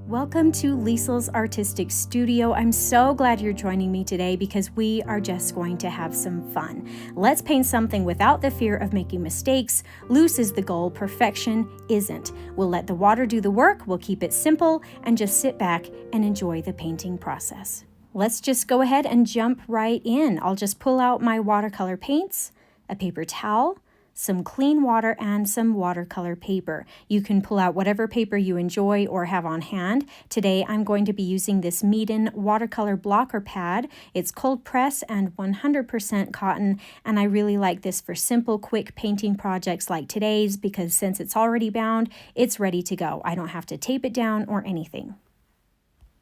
Welcome to Liesl's Artistic Studio. I'm so glad you're joining me today because we are just going to have some fun. Let's paint something without the fear of making mistakes. Loose is the goal, perfection isn't. We'll let the water do the work, we'll keep it simple, and just sit back and enjoy the painting process. Let's just go ahead and jump right in. I'll just pull out my watercolor paints, a paper towel, some clean water, and some watercolor paper. You can pull out whatever paper you enjoy or have on hand. Today I'm going to be using this Meeden watercolor blocker pad. It's cold press and 100% cotton, and I really like this for simple, quick painting projects like today's because since it's already bound, it's ready to go. I don't have to tape it down or anything.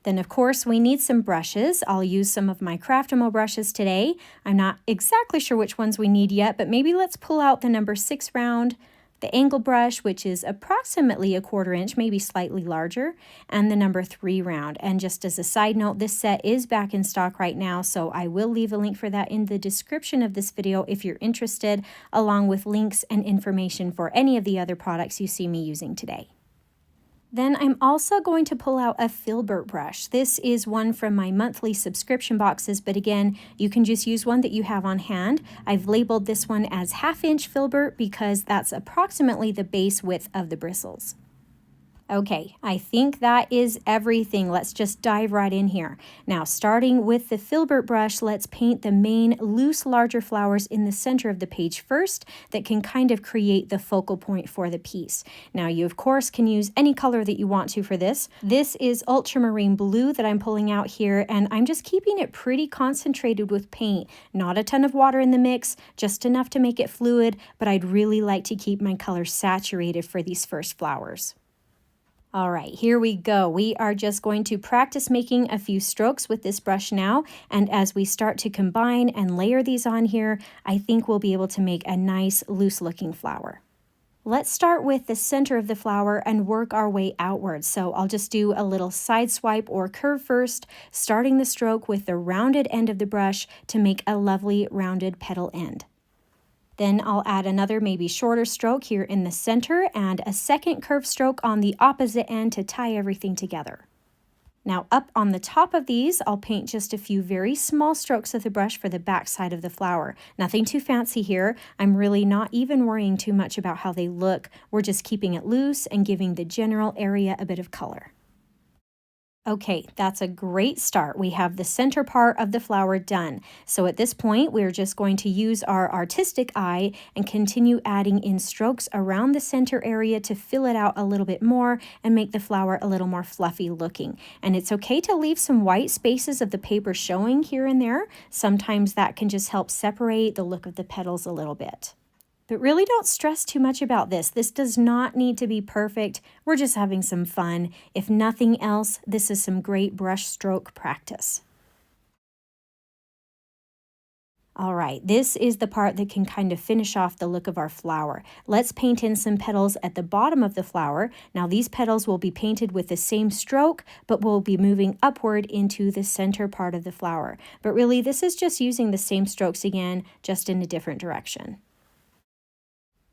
Then of course we need some brushes. I'll use some of my Craftamo brushes today. I'm not exactly sure which ones we need yet, but maybe let's pull out the number 6 round, the angle brush, which is approximately a 1/4 inch, maybe slightly larger, and the number 3 round. And just as a side note, this set is back in stock right now, so I will leave a link for that in the description of this video if you're interested, along with links and information for any of the other products you see me using today. Then I'm also going to pull out a Filbert brush. This is one from my monthly subscription boxes, but again, you can just use one that you have on hand. I've labeled this one as 1/2 inch Filbert because that's approximately the base width of the bristles. Okay, I think that is everything. Let's just dive right in here. Now, starting with the Filbert brush, let's paint the main loose, larger flowers in the center of the page first that can kind of create the focal point for the piece. Now, you of course can use any color that you want to for this. This is Ultramarine blue that I'm pulling out here, and I'm just keeping it pretty concentrated with paint. Not a ton of water in the mix, just enough to make it fluid, but I'd really like to keep my color saturated for these first flowers. All right, here we go. We are just going to practice making a few strokes with this brush now, and as we start to combine and layer these on here, I think we'll be able to make a nice loose-looking flower. Let's start with the center of the flower and work our way outwards. So I'll just do a little side swipe or curve first, starting the stroke with the rounded end of the brush to make a lovely rounded petal end. Then I'll add another maybe shorter stroke here in the center and a second curved stroke on the opposite end to tie everything together. Now up on the top of these, I'll paint just a few very small strokes of the brush for the back side of the flower. Nothing too fancy here. I'm really not even worrying too much about how they look. We're just keeping it loose and giving the general area a bit of color. Okay, that's a great start. We have the center part of the flower done. So at this point, we're just going to use our artistic eye and continue adding in strokes around the center area to fill it out a little bit more and make the flower a little more fluffy looking. And it's okay to leave some white spaces of the paper showing here and there. Sometimes that can just help separate the look of the petals a little bit. But really don't stress too much about this. This does not need to be perfect. We're just having some fun. If nothing else, this is some great brush stroke practice. All right, this is the part that can kind of finish off the look of our flower. Let's paint in some petals at the bottom of the flower. Now these petals will be painted with the same stroke, but we'll be moving upward into the center part of the flower. But really, this is just using the same strokes again, just in a different direction.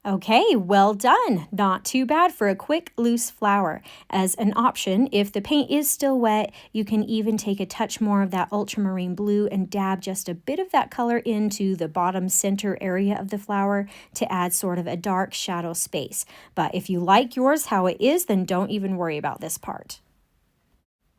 Okay, well done. Not too bad for a quick, loose flower. As an option, if the paint is still wet, you can even take a touch more of that ultramarine blue and dab just a bit of that color into the bottom center area of the flower to add sort of a dark shadow space. But if you like yours how it is, then don't even worry about this part.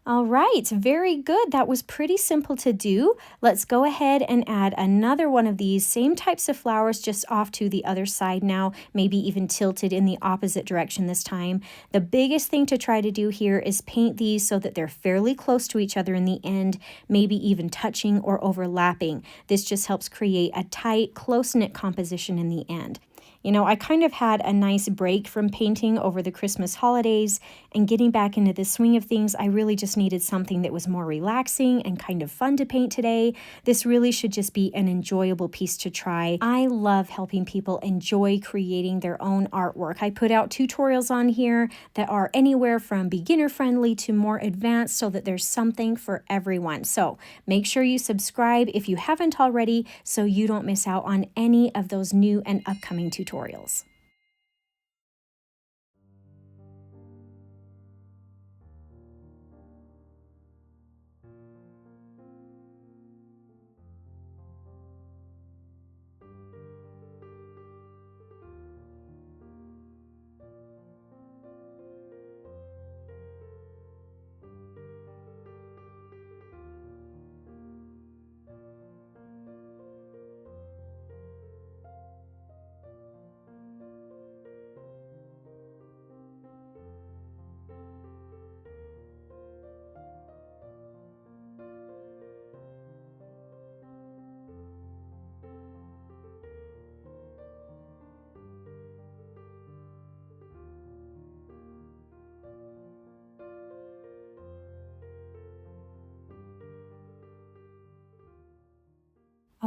All right, very good. That was pretty simple to do. Let's go ahead and add another one of these same types of flowers just off to the other side now, maybe even tilted in the opposite direction this time. The biggest thing to try to do here is paint these so that they're fairly close to each other in the end, maybe even touching or overlapping. This just helps create a tight, close-knit composition in the end. You know, I kind of had a nice break from painting over the Christmas holidays, and getting back into the swing of things, I really just needed something that was more relaxing and kind of fun to paint today. This really should just be an enjoyable piece to try. I love helping people enjoy creating their own artwork. I put out tutorials on here that are anywhere from beginner friendly to more advanced so that there's something for everyone. So make sure you subscribe if you haven't already so you don't miss out on any of those new and upcoming tutorials.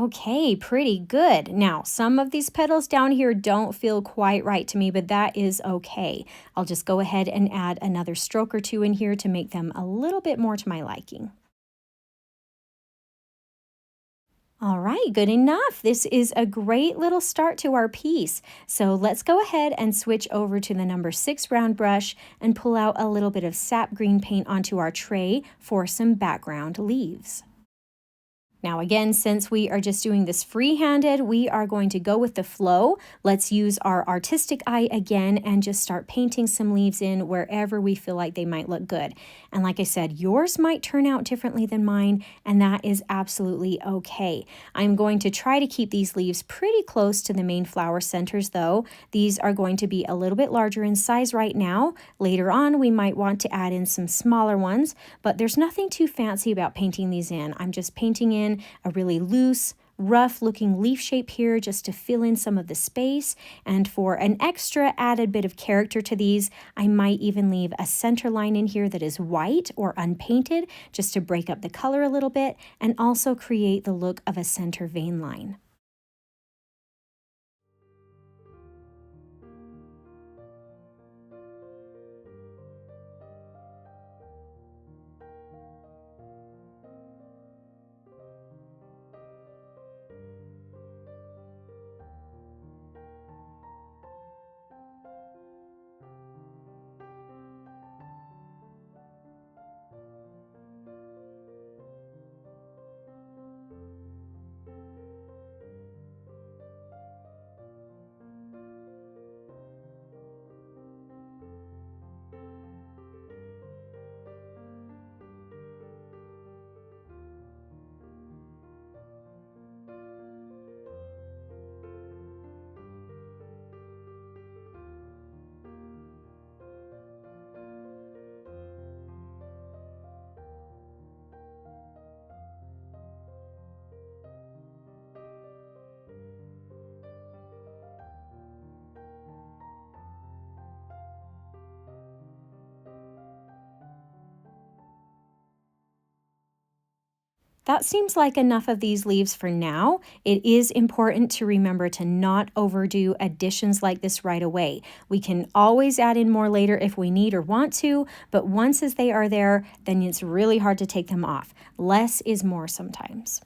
Okay, pretty good. Now, some of these petals down here don't feel quite right to me, but that is okay. I'll just go ahead and add another stroke or two in here to make them a little bit more to my liking. All right, good enough. This is a great little start to our piece. So let's go ahead and switch over to the number 6 round brush and pull out a little bit of sap green paint onto our tray for some background leaves. Now again, since we are just doing this free-handed, we are going to go with the flow. Let's use our artistic eye again and just start painting some leaves in wherever we feel like they might look good. And like I said, yours might turn out differently than mine, and that is absolutely okay. I'm going to try to keep these leaves pretty close to the main flower centers though. These are going to be a little bit larger in size right now. Later on, we might want to add in some smaller ones, but there's nothing too fancy about painting these in. I'm just painting in a really loose, rough looking leaf shape here just to fill in some of the space. And for an extra added bit of character to these, I might even leave a center line in here that is white or unpainted just to break up the color a little bit and also create the look of a center vein line. That seems like enough of these leaves for now. It is important to remember to not overdo additions like this right away. We can always add in more later if we need or want to, but once as they are there, then it's really hard to take them off. Less is more sometimes.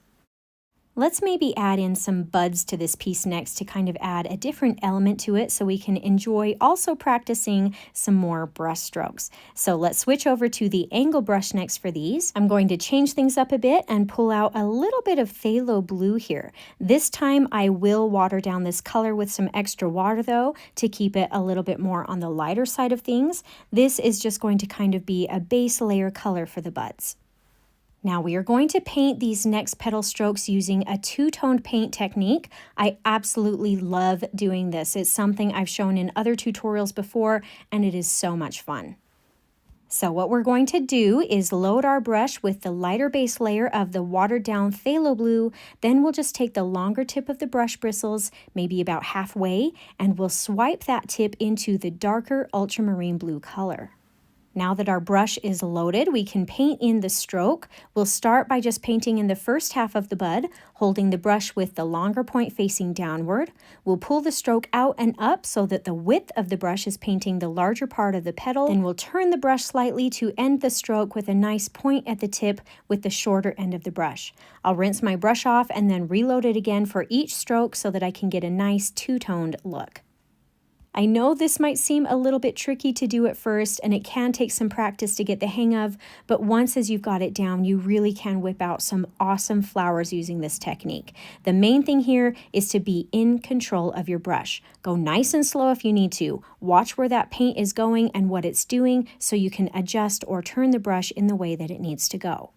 Let's maybe add in some buds to this piece next to kind of add a different element to it so we can enjoy also practicing some more brush strokes. So let's switch over to the angle brush next for these. I'm going to change things up a bit and pull out a little bit of phthalo blue here. This time I will water down this color with some extra water though to keep it a little bit more on the lighter side of things. This is just going to kind of be a base layer color for the buds. Now we are going to paint these next petal strokes using a two-toned paint technique. I absolutely love doing this. It's something I've shown in other tutorials before, and it is so much fun. So what we're going to do is load our brush with the lighter base layer of the watered down phthalo blue. Then we'll just take the longer tip of the brush bristles, maybe about halfway, and we'll swipe that tip into the darker ultramarine blue color. Now that our brush is loaded, we can paint in the stroke. We'll start by just painting in the first half of the bud, holding the brush with the longer point facing downward. We'll pull the stroke out and up so that the width of the brush is painting the larger part of the petal. Then we'll turn the brush slightly to end the stroke with a nice point at the tip with the shorter end of the brush. I'll rinse my brush off and then reload it again for each stroke so that I can get a nice two-toned look. I know this might seem a little bit tricky to do at first, and it can take some practice to get the hang of, but once as you've got it down, you really can whip out some awesome flowers using this technique. The main thing here is to be in control of your brush. Go nice and slow if you need to. Watch where that paint is going and what it's doing so you can adjust or turn the brush in the way that it needs to go.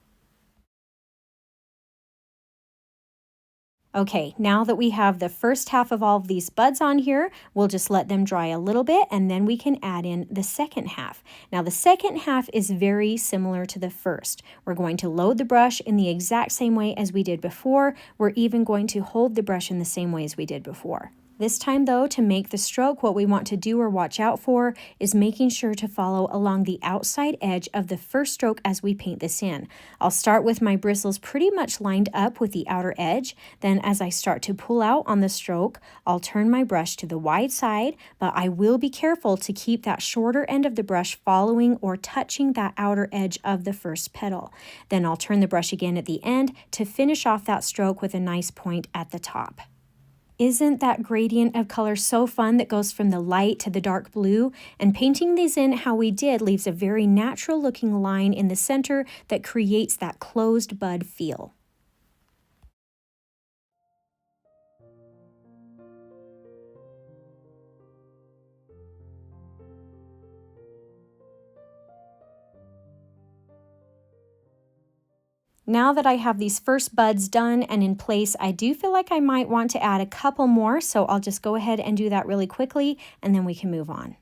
Okay, now that we have the first half of all of these buds on here, we'll just let them dry a little bit and then we can add in the second half. Now the second half is very similar to the first. We're going to load the brush in the exact same way as we did before. We're even going to hold the brush in the same way as we did before. This time though, to make the stroke, what we want to do or watch out for is making sure to follow along the outside edge of the first stroke as we paint this in. I'll start with my bristles pretty much lined up with the outer edge. Then as I start to pull out on the stroke, I'll turn my brush to the wide side, but I will be careful to keep that shorter end of the brush following or touching that outer edge of the first petal. Then I'll turn the brush again at the end to finish off that stroke with a nice point at the top. Isn't that gradient of color so fun that goes from the light to the dark blue? And painting these in how we did leaves a very natural looking line in the center that creates that closed bud feel. Now that I have these first buds done and in place, I do feel like I might want to add a couple more, so I'll just go ahead and do that really quickly, and then we can move on.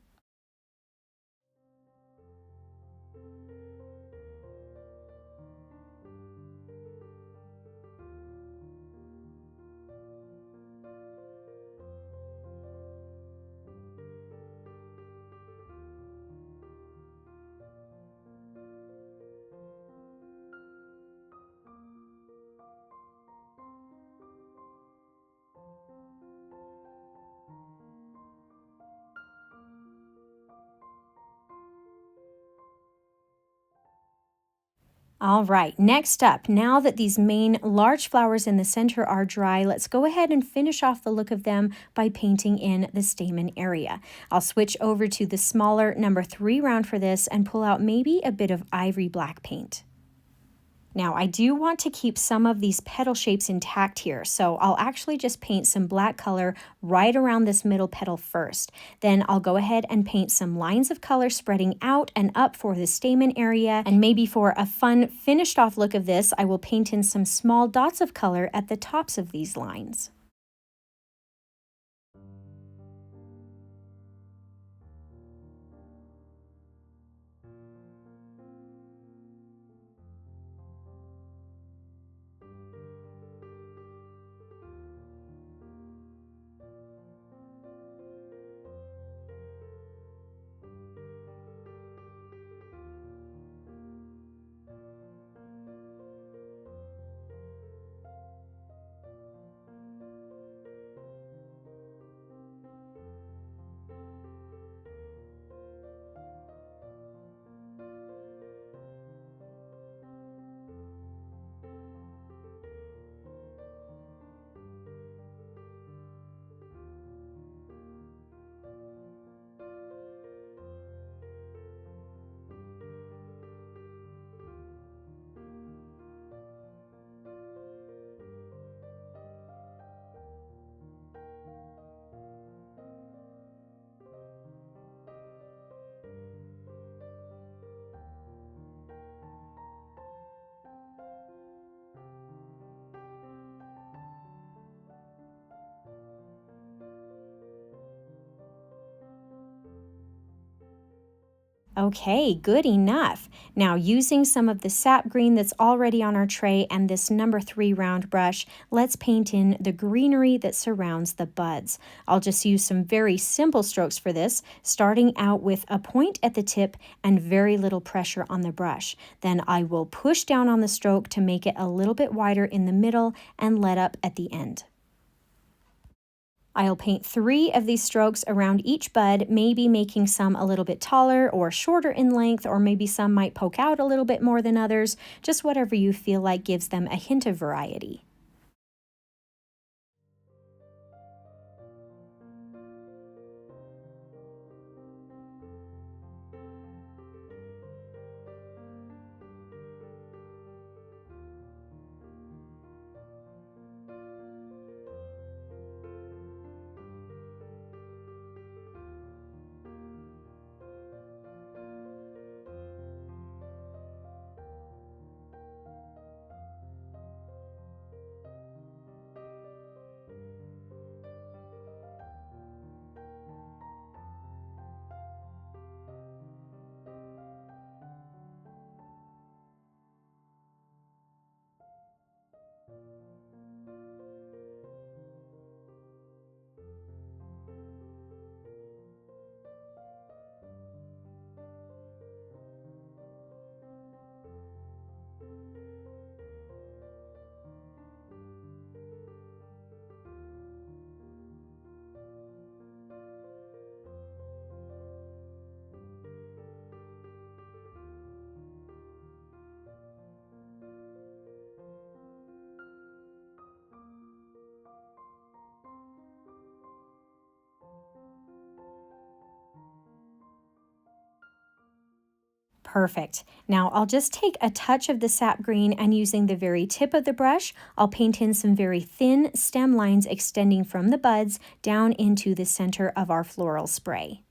All right, next up, now that these main large flowers in the center are dry, let's go ahead and finish off the look of them by painting in the stamen area. I'll switch over to the smaller number 3 round for this and pull out maybe a bit of ivory black paint. Now, I do want to keep some of these petal shapes intact here, so I'll actually just paint some black color right around this middle petal first. Then I'll go ahead and paint some lines of color spreading out and up for the stamen area, and maybe for a fun finished off look of this, I will paint in some small dots of color at the tops of these lines. Okay, good enough. Now, using some of the sap green that's already on our tray and this number 3 round brush, let's paint in the greenery that surrounds the buds. I'll just use some very simple strokes for this, starting out with a point at the tip and very little pressure on the brush. Then I will push down on the stroke to make it a little bit wider in the middle and let up at the end. I'll paint 3 of these strokes around each bud, maybe making some a little bit taller or shorter in length, or maybe some might poke out a little bit more than others, just whatever you feel like gives them a hint of variety. Perfect. Now I'll just take a touch of the sap green, and using the very tip of the brush, I'll paint in some very thin stem lines extending from the buds down into the center of our floral spray.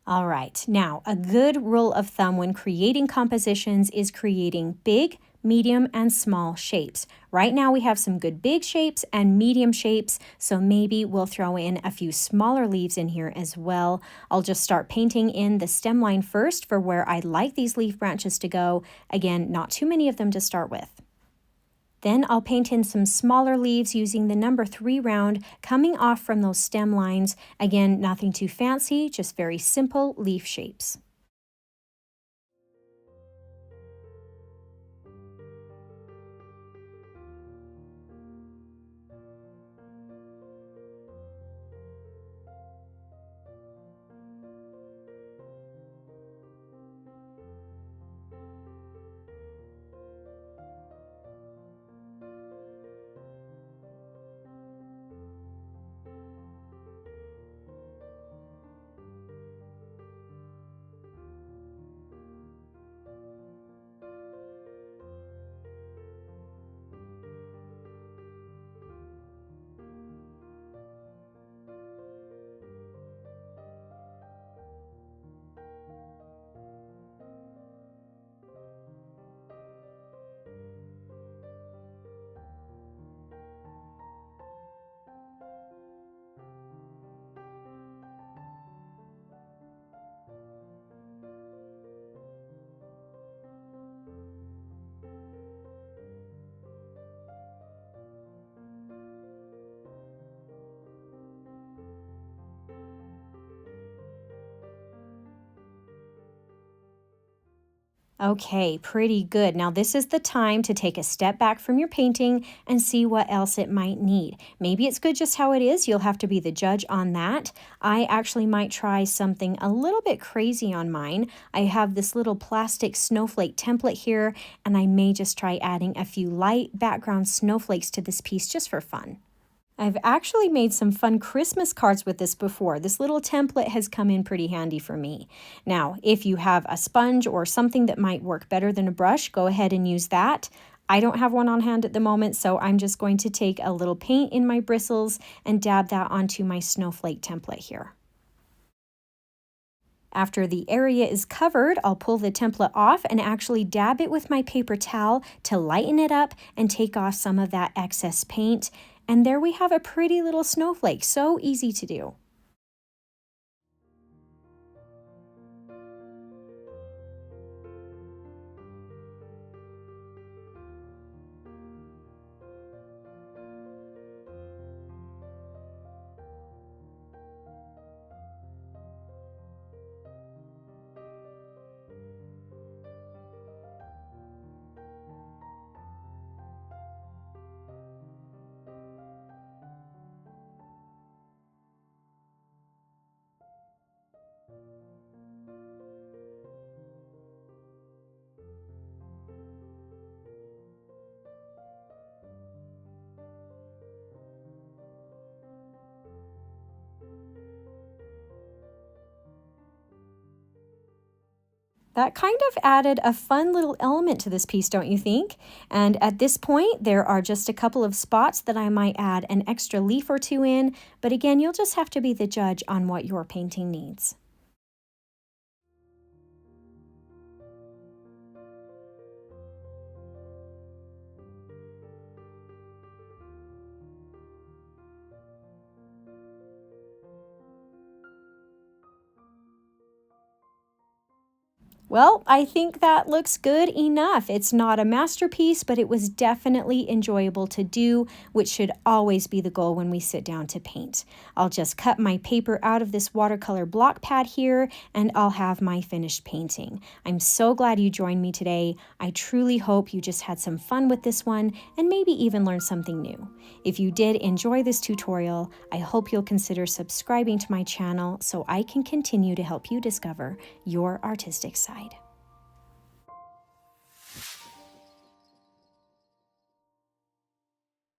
All right, now a good rule of thumb when creating compositions is creating big, medium, and small shapes. Right now we have some good big shapes and medium shapes, so maybe we'll throw in a few smaller leaves in here as well. I'll just start painting in the stem line first for where I'd like these leaf branches to go. Again, not too many of them to start with. Then I'll paint in some smaller leaves using the number 3 round coming off from those stem lines. Again, nothing too fancy, just very simple leaf shapes. Okay, pretty good. Now this is the time to take a step back from your painting and see what else it might need. Maybe it's good just how it is. You'll have to be the judge on that. I actually might try something a little bit crazy on mine. I have this little plastic snowflake template here, and I may just try adding a few light background snowflakes to this piece just for fun. I've actually made some fun Christmas cards with this before. This little template has come in pretty handy for me. Now, if you have a sponge or something that might work better than a brush, go ahead and use that. I don't have one on hand at the moment, so I'm just going to take a little paint in my bristles and dab that onto my snowflake template here. After the area is covered, I'll pull the template off and actually dab it with my paper towel to lighten it up and take off some of that excess paint. And there we have a pretty little snowflake, so easy to do. That kind of added a fun little element to this piece, don't you think? And at this point, there are just a couple of spots that I might add an extra leaf or two in, but again, you'll just have to be the judge on what your painting needs. Well, I think that looks good enough. It's not a masterpiece, but it was definitely enjoyable to do, which should always be the goal when we sit down to paint. I'll just cut my paper out of this watercolor block pad here, and I'll have my finished painting. I'm so glad you joined me today. I truly hope you just had some fun with this one and maybe even learned something new. If you did enjoy this tutorial, I hope you'll consider subscribing to my channel so I can continue to help you discover your artistic side.